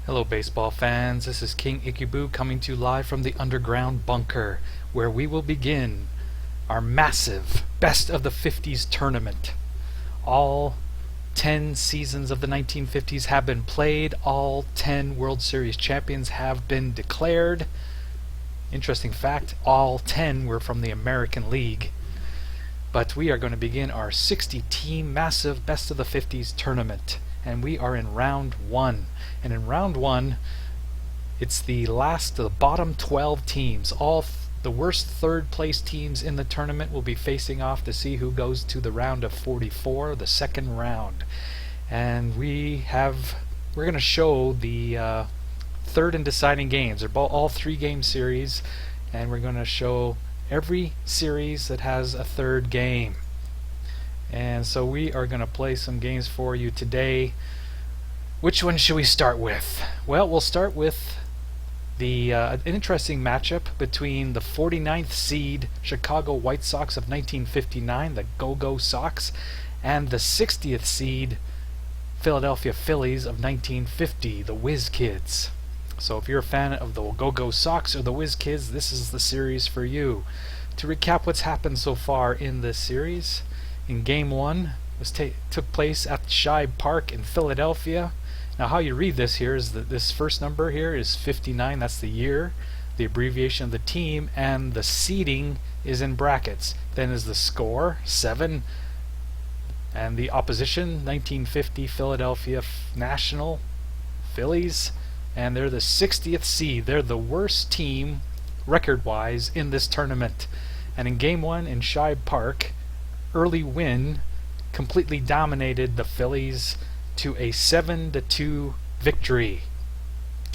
Hello baseball fans, this is King Ikibu coming to you live from the underground bunker, where we will begin our massive Best of the 50s tournament. All 10 seasons of the 1950s have been played, all 10 World Series champions have been declared. Interesting fact, all 10 were from the American League. But we are going to begin our 60-team massive Best of the 50s tournament. And we are in round 1. And in round 1, it's the bottom 12 teams. The worst third place teams in the tournament will be facing off to see who goes to the round of 44, the second round. And we're going to show the third and deciding games. They're all 3-game series, and we're going to show every series that has a third game. And so we are going to play some games for you today. Which one should we start with? Well, we'll start with an interesting matchup between the 49th seed Chicago White Sox of 1959, the Go-go Sox, and the 60th seed Philadelphia Phillies of 1950, the Whiz Kids. So if you're a fan of the Go-go Sox or the Whiz Kids, this is the series for you. To recap what's happened so far in this series, in Game 1, took place at Shibe Park in Philadelphia. Now how you read this here is that this first number here is 59, that's the year, the abbreviation of the team, and the seeding is in brackets. Then is the score, 7, and the opposition, 1950 Philadelphia National Phillies, and they're the 60th seed. They're the worst team record-wise in this tournament. And in Game 1 in Shibe Park, early win completely dominated the Phillies to a 7-2 victory.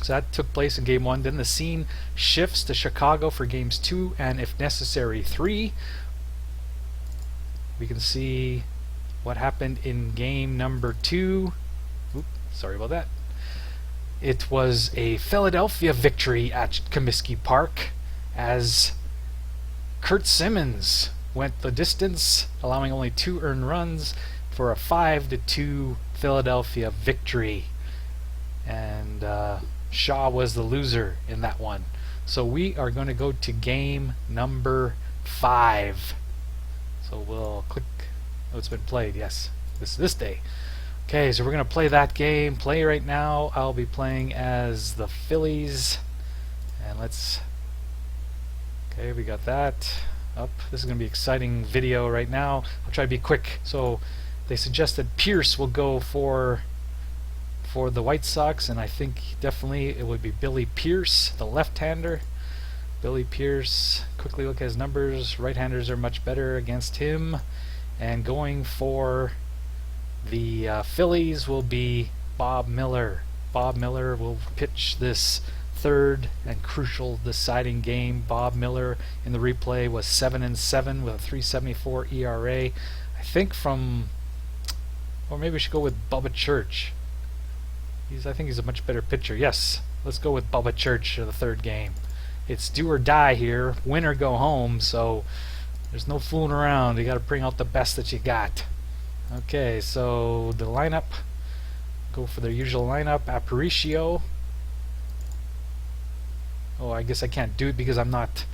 So that took place in Game 1. Then the scene shifts to Chicago for Games 2 and, if necessary, 3. We can see what happened in Game number 2. Oops, sorry about that. It was a Philadelphia victory at Comiskey Park as Curt Simmons went the distance, allowing only 2 earned runs for a 5-2 Philadelphia victory. And Shaw was the loser in that one. So we are going to go to game number 5. So we'll click. Oh, it's been played. Yes, this day. Okay, so we're going to play that game. Play right now. I'll be playing as the Phillies. And let's... Okay, we got that up. This is going to be an exciting video right now. I'll try to be quick. So they suggested Pierce will go for the White Sox, and I think definitely it would be Billy Pierce, the left-hander. Billy Pierce, quickly look at his numbers. Right-handers are much better against him. And going for the Phillies will be Bob Miller. Bob Miller will pitch this third and crucial deciding game. Bob Miller in the replay was 7-7 with a 3.74 ERA. I think or maybe we should go with Bubba Church. I think he's a much better pitcher. Yes, let's go with Bubba Church for the third game. It's do or die here, win or go home, so there's no fooling around. You got to bring out the best that you got. Okay, so the lineup, go for their usual lineup. Aparicio. Oh, I guess I can't do it because I'm not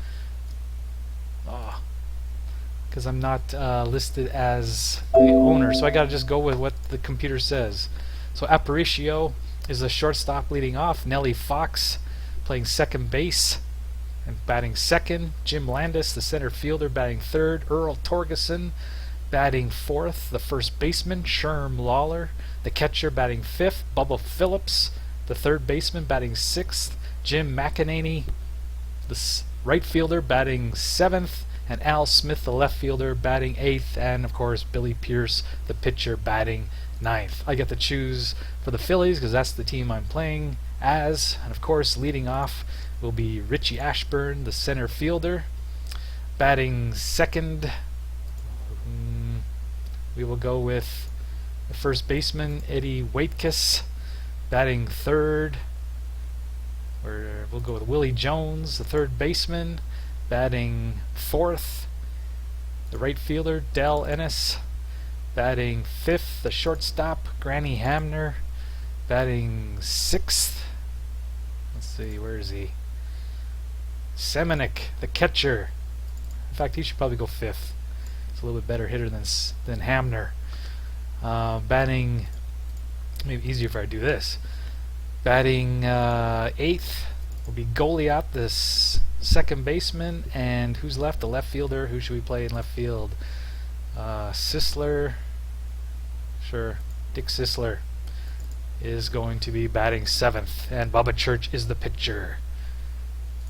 listed as the owner, so I gotta just go with what the computer says. So Aparicio is the shortstop leading off. Nellie Fox playing second base and batting second. Jim Landis, the center fielder, batting third. Earl Torgeson batting fourth. The first baseman, Sherm Lawler, the catcher, batting fifth. Bubba Phillips, the third baseman, batting sixth. Jim McEnany, the right fielder, batting seventh, and Al Smith, the left fielder, batting eighth, and of course Billy Pierce, the pitcher, batting ninth. I get to choose for the Phillies because that's the team I'm playing as, and of course leading off will be Richie Ashburn, the center fielder, batting second. We will go with the first baseman, Eddie Waitkus, batting third. We'll go with Willie Jones, the third baseman, batting fourth. The right fielder, Del Ennis, batting fifth. The shortstop, Granny Hamner, batting sixth. Let's see, where is he? Semenuk, the catcher. In fact, he should probably go 5th. He's a little bit better hitter than Hamner. Batting, maybe easier if I do this. Batting 8th will be Goliath, this second baseman, and who's left? The left fielder. Who should we play in left field? Sisler. Sure, Dick Sisler is going to be batting 7th, and Bubba Church is the pitcher.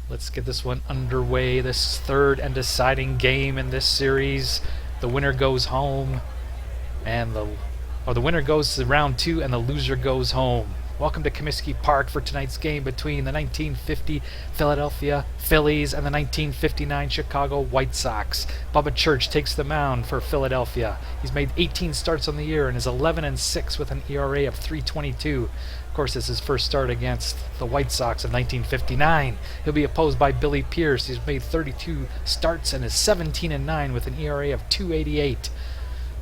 Let's get this one underway. This third and deciding game in this series. The winner goes home, and the winner goes to round 2, and the loser goes home. Welcome to Comiskey Park for tonight's game between the 1950 Philadelphia Phillies and the 1959 Chicago White Sox. Bubba Church takes the mound for Philadelphia. He's made 18 starts on the year and is 11-6 with an ERA of 3.22. Of course, this is his first start against the White Sox of 1959. He'll be opposed by Billy Pierce. He's made 32 starts and is 17-9 with an ERA of 2.88.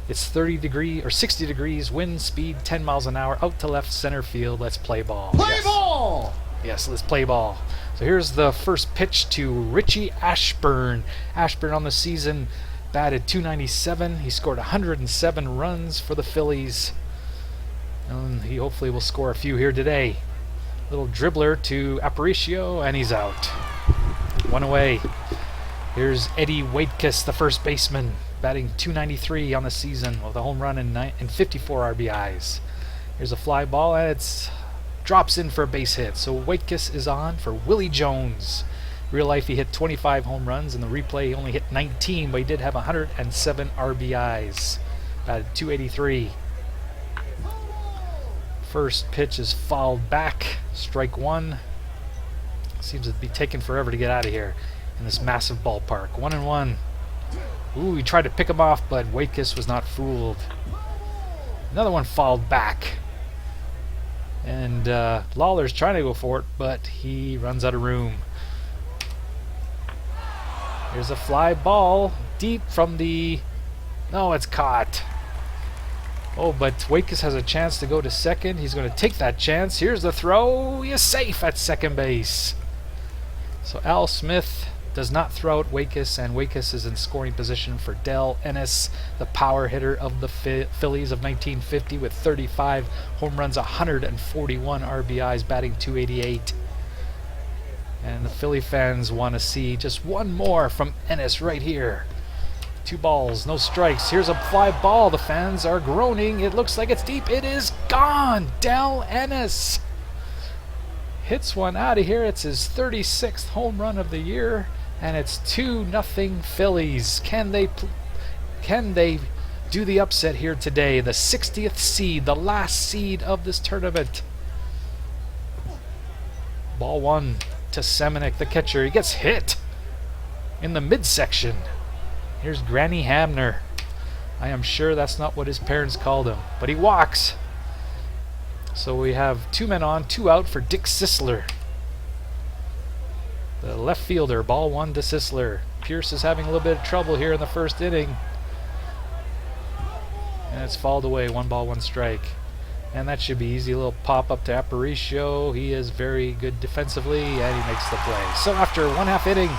It's 60 degrees, wind speed 10 miles an hour, out to left center field. Let's play ball. Play ball! Yes, let's play ball. So here's the first pitch to Richie Ashburn. Ashburn on the season batted .297. He scored 107 runs for the Phillies. And he hopefully will score a few here today. Little dribbler to Aparicio, and he's out. One away. Here's Eddie Waitkus, the first baseman, batting .293 on the season with a home run and 54 RBIs. Here's a fly ball, and it drops in for a base hit. So Waitkus is on for Willie Jones. Real life, he hit 25 home runs. In the replay, he only hit 19, but he did have 107 RBIs. Batted .283. First pitch is fouled back. Strike 1. Seems to be taking forever to get out of here in this massive ballpark. 1-1. Ooh, he tried to pick him off, but Waitkus was not fooled. Another one fouled back. And Lawler's trying to go for it, but he runs out of room. Here's a fly ball deep from the... No, it's caught. Oh, but Waitkus has a chance to go to second. He's going to take that chance. Here's the throw. He is safe at second base. So Al Smith does not throw out Waitkus, and Waitkus is in scoring position for Del Ennis, the power hitter of the Phillies of 1950 with 35 home runs, 141 RBIs, batting .288. And the Philly fans want to see just one more from Ennis right here. 2 balls, no strikes. Here's a fly ball. The fans are groaning. It looks like it's deep. It is gone. Del Ennis hits one out of here. It's his 36th home run of the year, and it's 2-0 Phillies. Can they do the upset here today? The 60th seed, the last seed of this tournament. Ball 1 to Semenuk, the catcher. He gets hit in the midsection. Here's Granny Hamner. I am sure that's not what his parents called him, but he walks. So we have 2 men on, 2 out for Dick Sisler, the left fielder. Ball 1 to Sisler. Pierce is having a little bit of trouble here in the first inning, and it's fouled away. 1 ball, 1 strike, and that should be easy. A little pop up to Aparicio. He is very good defensively, and he makes the play. So after 1/2 inning,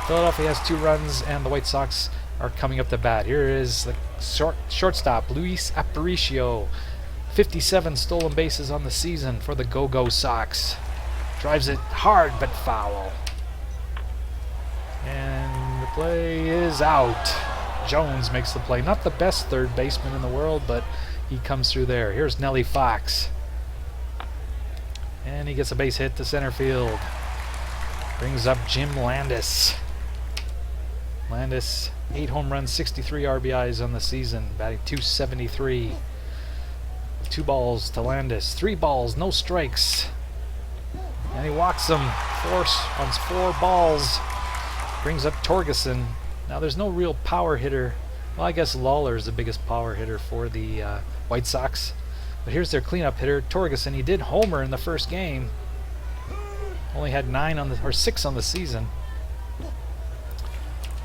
Philadelphia has 2 runs, and the White Sox are coming up to bat. Here is the shortstop, Luis Aparicio. 57 stolen bases on the season for the Go-go Sox. Drives it hard but foul. And the play is out. Jones makes the play. Not the best third baseman in the world, but he comes through there. Here's Nellie Fox. And he gets a base hit to center field. Brings up Jim Landis. Landis, 8 home runs, 63 RBIs on the season, batting .273. 2 balls to Landis. 3 balls, no strikes. And he walks them. 4 balls. Brings up Torgeson. Now there's no real power hitter. Well, I guess Lawler is the biggest power hitter for the White Sox. But here's their cleanup hitter, Torgeson. He did homer in the first game. Only had 6 on the season.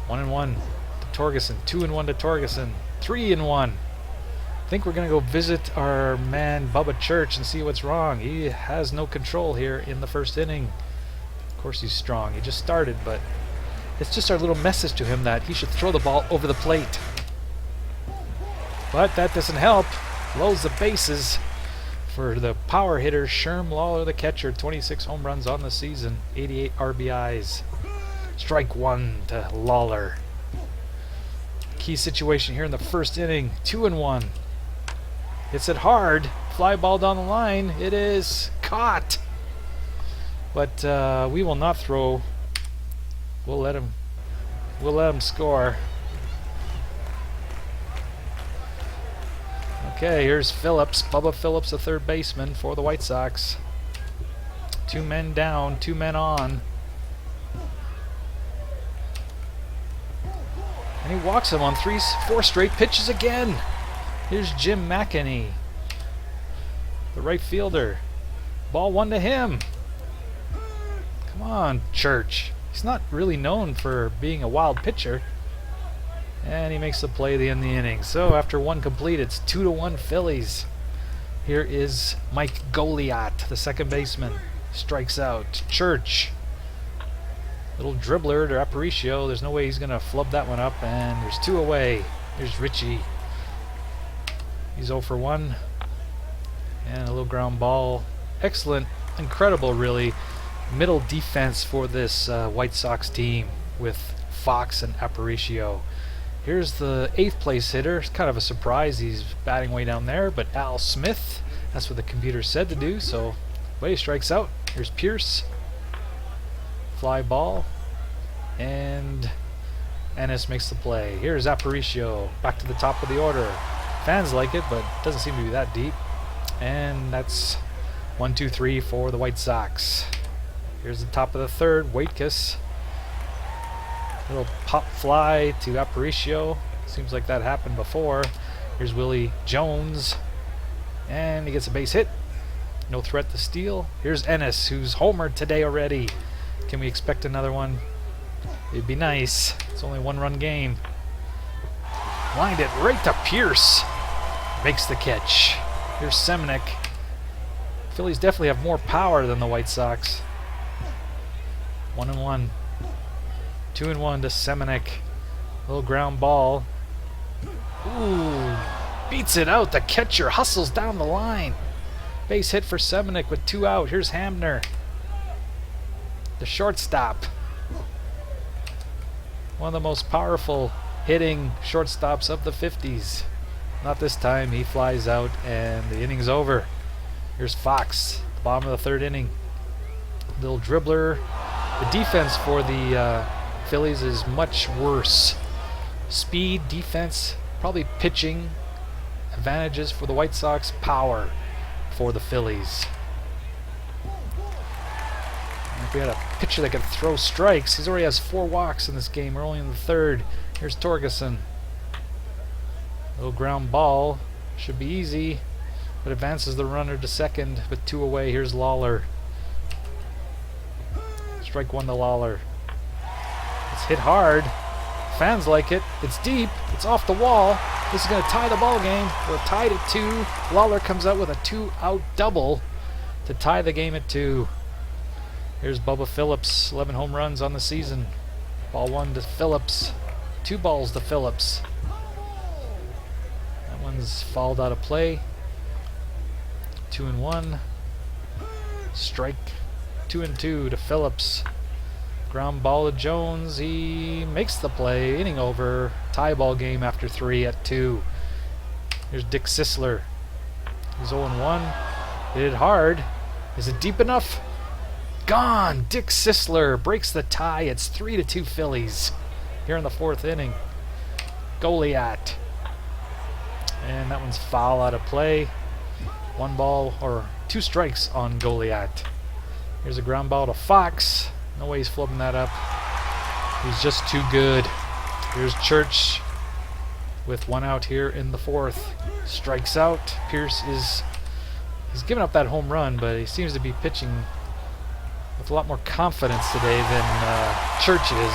1-1 to Torgeson. 2-1 to Torgeson. 3-1. I think we're going to go visit our man Bubba Church and see what's wrong. He has no control here in the first inning. course he's strong. He just started, but it's just our little message to him that he should throw the ball over the plate. But that doesn't help. Loads the bases for the power hitter, Sherm Lawler, the catcher. 26 home runs on the season, 88 RBIs. Strike one to Lawler. Key situation here in the first inning. 2-1. Hits it hard. Fly ball down the line. It is caught. But we will not throw. We'll let him score. Okay, here's Phillips, Bubba Phillips, the third baseman for the White Sox. 2 men down, 2 men on. And he walks him on 4 straight pitches again. Here's Jim McEnany, the right fielder. Ball 1 to him. Come on, Church. He's not really known for being a wild pitcher. And he makes the play at the end of the inning. So after 1 complete, it's 2-1 Phillies. Here is Mike Goliath, the second baseman. Strikes out. Church. Little dribbler to Aparicio. There's no way he's going to flub that one up. And there's 2 away. Here's Richie. He's 0 for 1. And a little ground ball. Excellent. Incredible, really. Middle defense for this White Sox team with Fox and Aparicio. Here's the 8th place hitter. It's kind of a surprise. He's batting way down there, but Al Smith, that's what the computer said to do. So, he strikes out. Here's Pierce. Fly ball. And Ennis makes the play. Here's Aparicio. Back to the top of the order. Fans like it, but doesn't seem to be that deep. And that's 1, 2, 3 for the White Sox. Here's the top of the third. Waitkus. Little pop fly to Aparicio. Seems like that happened before. Here's Willie Jones. And he gets a base hit. No threat to steal. Here's Ennis, who's homered today already. Can we expect another one? It'd be nice. It's only a 1-run game. Lined it right to Pierce. Makes the catch. Here's Semenick. Phillies definitely have more power than the White Sox. 1-1. 2-1 to Semenick. Little ground ball. Ooh. Beats it out. The catcher hustles down the line. Base hit for Semenick with 2 out. Here's Hamner, the shortstop. One of the most powerful hitting shortstops of the 50s. Not this time. He flies out and the inning's over. Here's Fox, bottom of the 3rd inning. Little dribbler. The defense for the Phillies is much worse. Speed, defense, probably pitching advantages for the White Sox, power for the Phillies. And if we had a pitcher that could throw strikes, he already has 4 walks in this game. We're only in the 3rd. Here's Torgerson. Little ground ball. Should be easy, but advances the runner to second with 2 away. Here's Lawler. Strike 1 to Lawler. It's hit hard. Fans like it. It's deep. It's off the wall. This is going to tie the ball game. We're tied at 2. Lawler comes out with a 2-out double to tie the game at 2. Here's Bubba Phillips. 11 home runs on the season. Ball 1 to Phillips. 2 balls to Phillips. That one's fouled out of play. 2-1. Strike 2-2 to Phillips. Ground ball to Jones. He makes the play. Inning over. Tie ball game after 3 at 2. Here's Dick Sisler. He's 0-1. Hit it hard. Is it deep enough? Gone. Dick Sisler breaks the tie. It's 3-2 Phillies here in the 4th inning. Goliath. And that one's foul out of play. 1 ball or 2 strikes on Goliath. Here's a ground ball to Fox. No way he's flipping that up. He's just too good. Here's Church with 1 out here in the 4th. Strikes out. Pierce he's given up that home run, but he seems to be pitching with a lot more confidence today than Church is.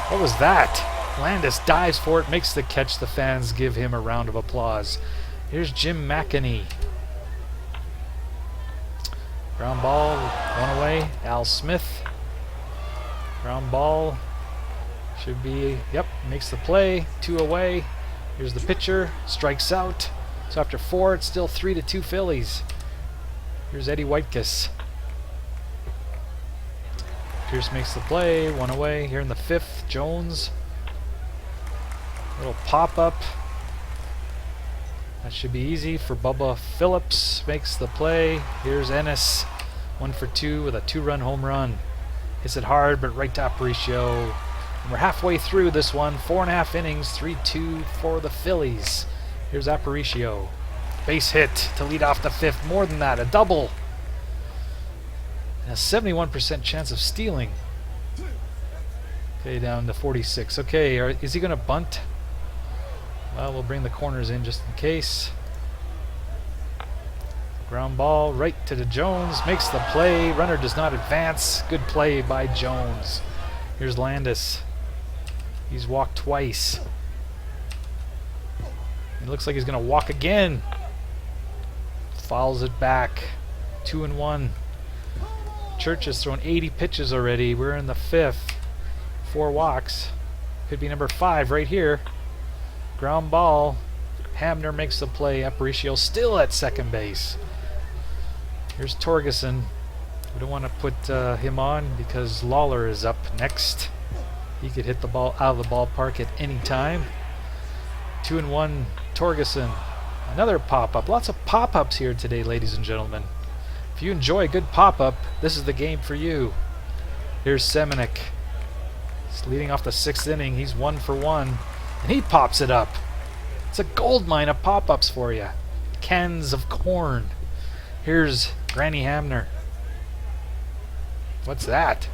What was that? Landis dives for it, makes the catch. The fans give him a round of applause. Here's Jim McEnany. Ground ball, one away. Al Smith. Ground ball. Should be, yep, makes the play. 2 away. Here's the pitcher. Strikes out. So after 4, it's still 3-2 Phillies. Here's Eddie Whitekiss. Pierce makes the play. 1 away. Here in the 5th, Jones. Little pop-up. That should be easy for Bubba. Phillips makes the play. Here's Ennis. 1 for 2 with a 2-run home run. Hits it hard, but right to Aparicio. And we're halfway through this one. 4.5 innings. 3-2 for the Phillies. Here's Aparicio. Base hit to lead off the 5th. More than that, a double. And a 71% chance of stealing. Okay, down to 46. Okay, is he going to bunt? Well, we'll bring the corners in just in case. Ground ball right to the Jones. Makes the play. Runner does not advance. Good play by Jones. Here's Landis. He's walked twice. It looks like he's going to walk again. Fouls it back. 2-1. Church has thrown 80 pitches already. We're in the 5th. 4 walks. Could be number 5 right here. Ground ball. Hamner makes the play. Aparicio still at second base. Here's Torgerson. We don't want to put him on because Lawler is up next. He could hit the ball out of the ballpark at any time. 2-1 Torgerson. Another pop-up. Lots of pop-ups here today, ladies and gentlemen. If you enjoy a good pop-up, this is the game for you. Here's Semenuk. He's leading off the 6th inning. He's 1 for 1. And he pops it up. It's a gold mine of pop-ups for you. Cans of corn. Here's Granny Hamner. What's that?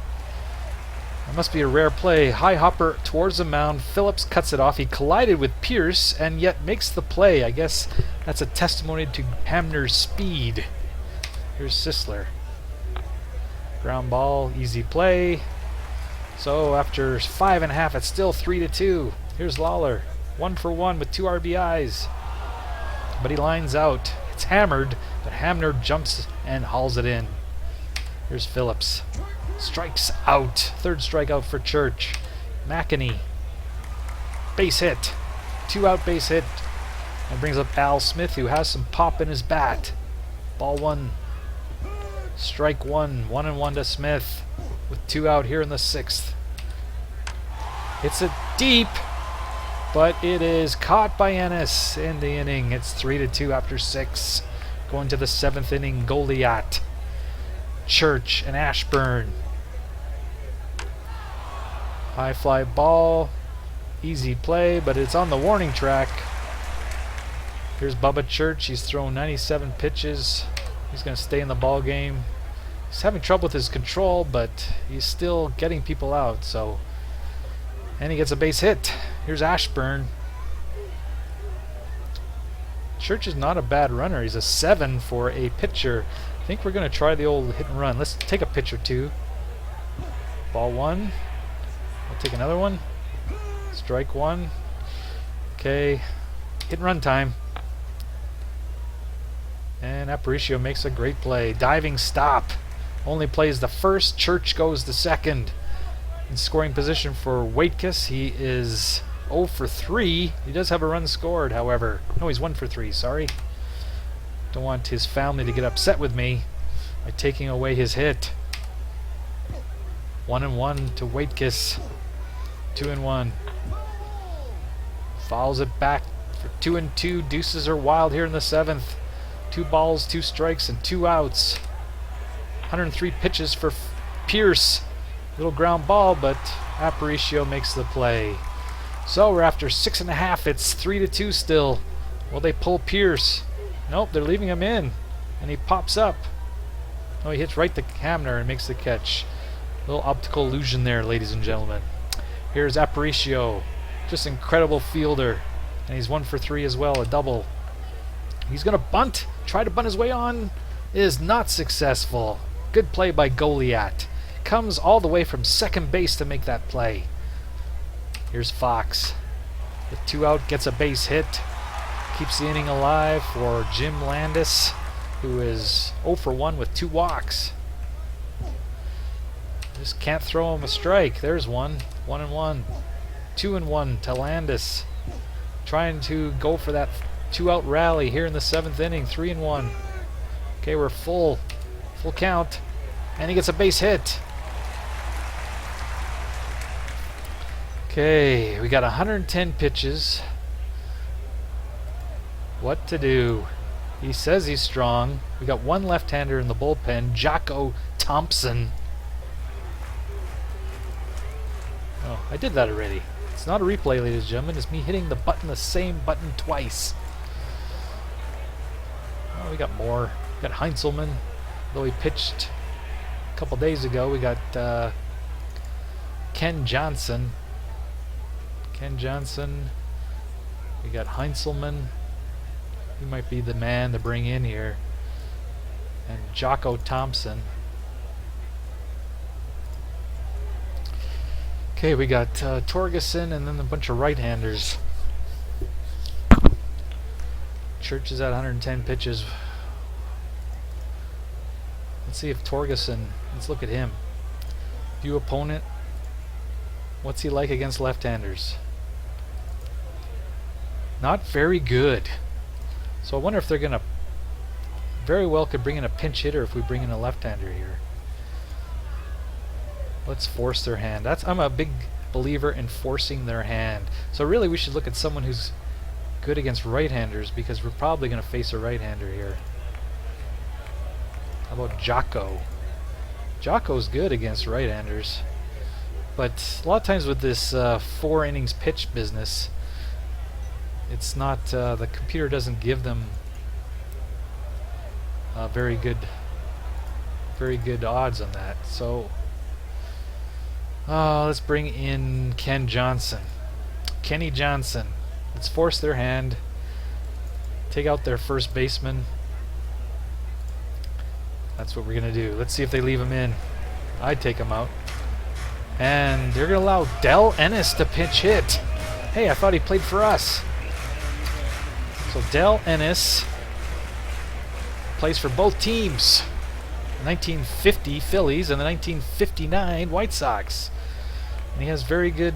That must be a rare play. High hopper towards the mound. Phillips cuts it off. He collided with Pierce and yet makes the play. I guess that's a testimony to Hamner's speed. Here's Sisler. Ground ball. Easy play. So after 5.5, it's still 3-2. Here's Lawler. 1 for 1 with 2 RBIs. But he lines out. It's hammered, but Hamner jumps and hauls it in. Here's Phillips. Strikes out. 3rd strikeout for Church. McEnany. Base hit. 2-out base hit. And brings up Al Smith, who has some pop in his bat. Ball 1. Strike 1. 1-1 to Smith. With 2 out here in the 6th. It's a deep, but it is caught by Ennis in the inning. It's 3-2 after 6. Going to the 7th inning, Goliath. Church and Ashburn. High fly ball. Easy play, but it's on the warning track. Here's Bubba Church. He's thrown 97 pitches. He's going to stay in the ball game. He's having trouble with his control, but he's still getting people out. So, and he gets a base hit. Here's Ashburn. Church is not a bad runner. He's a 7 for a pitcher. I think we're going to try the old hit and run. Let's take a pitch or 2. Ball 1. We'll take another one. Strike 1. Okay. Hit and run time. And Aparicio makes a great play. Diving stop. Only plays the 1st. Church goes the 2nd. In scoring position for Whitekiss, he is 0 for 3. He does have a run scored, however. No, he's 1 for 3, sorry. Don't want his family to get upset with me by taking away his hit. 1-1 to Whitekiss. 2-1. Fouls it back for 2-2. Deuces are wild here in the 7th. 2 balls, 2 strikes, and 2 outs. 103 pitches for Pierce. Little ground ball, but Aparicio makes the play. So we're after 6.5. It's 3-2 still. Will they pull Pierce? Nope, they're leaving him in. And he pops up. Oh, he hits right to Hamner and makes the catch. Little optical illusion there, ladies and gentlemen. Here's Aparicio. Just incredible fielder. And he's 1 for 3 as well, a double. He's going to bunt. Try to bunt his way on. Is not successful. Good play by Goliath. Comes all the way from second base to make that play. Here's Fox. With 2 out, gets a base hit. Keeps the inning alive for Jim Landis. who is 0 for 1 with 2 walks. Just can't throw him a strike. There's one. 1-1. 2-1 to Landis. Trying to go for that 2-out rally here in the 7th inning. 3-1. Okay, we're full count. And he gets a base hit. Okay, we got 110 pitches. What to do? He says he's strong. We got one left-hander in the bullpen, Jocko Thompson. Oh, I did that already. It's not a replay, ladies and gentlemen. It's me hitting the same button twice. Oh, we got more. We got Heinzelman, though he pitched a couple days ago. We got Ken Johnson. We got Heinzelman. He might be the man to bring in here. And Jocko Thompson. Okay, we got Torgerson and then a bunch of right-handers. Church is at 110 pitches. Let's see if Torgerson, let's look at him. View opponent. What's he like against left-handers? Not very good. So I wonder if they're going to very well could bring in a pinch hitter if we bring in a left-hander here. Let's force their hand. I'm a big believer in forcing their hand. So really we should look at someone who's good against right-handers because we're probably going to face a right-hander here. How about Jocko? Jocko's good against right-handers. But a lot of times with this 4 innings pitch business, it's not, the computer doesn't give them very good odds on that. So let's bring in Kenny Johnson. Let's force their hand. Take out their first baseman. That's what we're gonna do. Let's see if they leave him in. I'd take him out. And they're gonna allow Del Ennis to pinch hit. Hey, I thought he played for us. So Del Ennis plays for both teams. The 1950 Phillies and the 1959 White Sox. And he has very good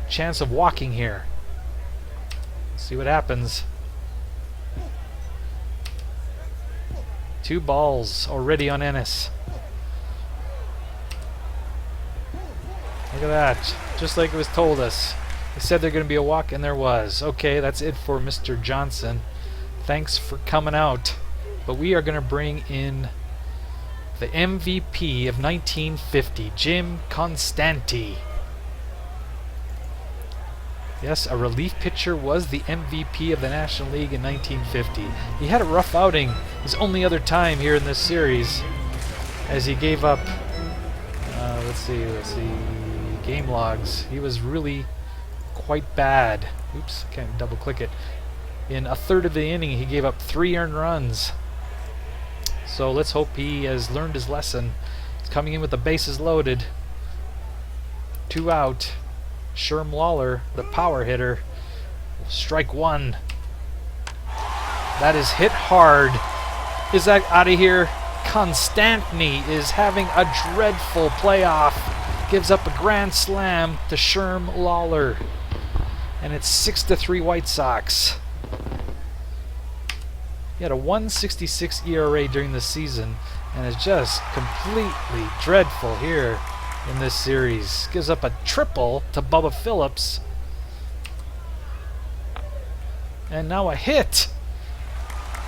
chance of walking here. Let's see what happens. 2 balls already on Ennis. Look at that. Just like it was told us. They said there's going to be a walk, and there was. Okay, that's it for Mr. Johnson. Thanks for coming out. But we are going to bring in the MVP of 1950, Jim Konstanty. Yes, a relief pitcher was the MVP of the National League in 1950. He had a rough outing his only other time here in this series as he gave up, let's see, game logs. He was really quite bad. Oops, can't double click it. In a third of the inning, he gave up 3 earned runs. So let's hope he has learned his lesson. He's coming in with the bases loaded. 2 out. Sherm Lawler, the power hitter, strike 1. That is hit hard. Is that out of here? Konstanty is having a dreadful playoff. Gives up a grand slam to Sherm Lawler. And it's 6-3 White Sox. He had a 1.66 ERA during the season and is just completely dreadful here in this series. Gives up a triple to Bubba Phillips. And now a hit.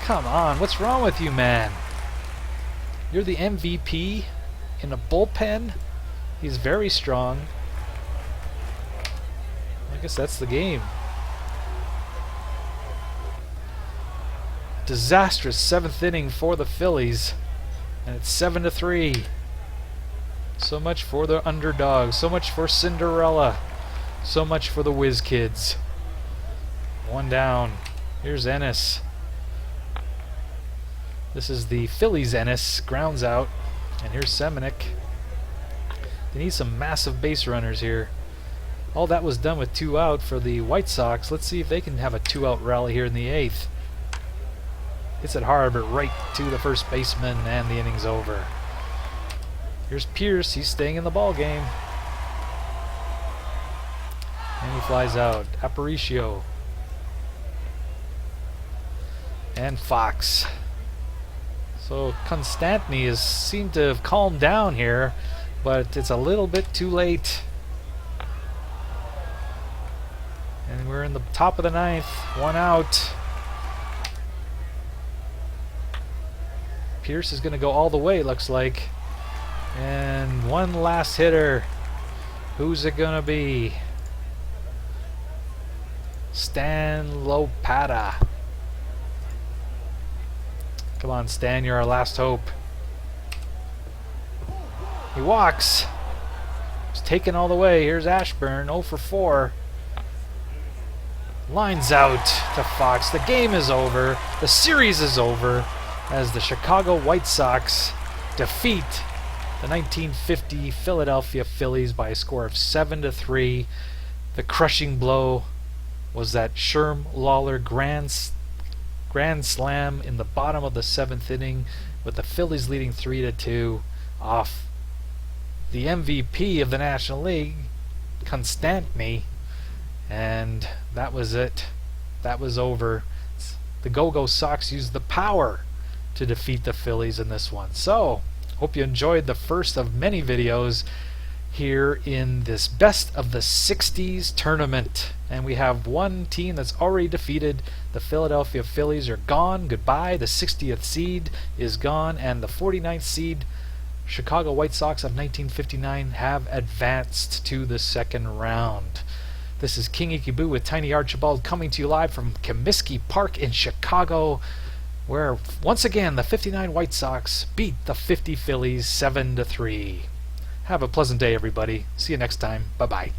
Come on, what's wrong with you, man? You're the MVP in a bullpen. He's very strong. I guess that's the game. Disastrous 7th inning for the Phillies. And it's 7-3. So much for the underdog. So much for Cinderella. So much for the Whiz Kids. 1 down. Here's Ennis. This is the Phillies Ennis. Grounds out. And here's Semenuk. They need some massive base runners here. All that was done with 2 out for the White Sox. Let's see if they can have a 2-out rally here in the 8th. Hits it hard, but right to the first baseman, and the inning's over. Here's Pierce. He's staying in the ball game. And he flies out. Aparicio. And Fox. So Konstanty has seemed to have calmed down here, but it's a little bit too late. And we're in the top of the 9th. 1 out. Pierce is going to go all the way, looks like. And one last hitter. Who's it going to be? Stan Lopata. Come on, Stan, you're our last hope. He walks. He's taken all the way. Here's Ashburn, 0 for 4. Lines out to Fox. The game is over. The series is over as the Chicago White Sox defeat the 1950 Philadelphia Phillies by a score of 7-3. The crushing blow was that Sherm Lawler grand slam in the bottom of the 7th inning, with the Phillies leading 3-2 off the MVP of the National League, Konstanty, and that was it. That was over. The Go-go Sox used the power to defeat the Phillies in this one. So, hope you enjoyed the first of many videos here in this best of the 60s tournament. And we have one team that's already defeated. The Philadelphia Phillies are gone. Goodbye. The 60th seed is gone, and the 49th seed Chicago White Sox of 1959 have advanced to the second round. This is King Ikibu with Tiny Archibald coming to you live from Comiskey Park in Chicago, where once again the 59 White Sox beat the 50 Phillies 7-3. Have a pleasant day, everybody. See you next time. Bye-bye.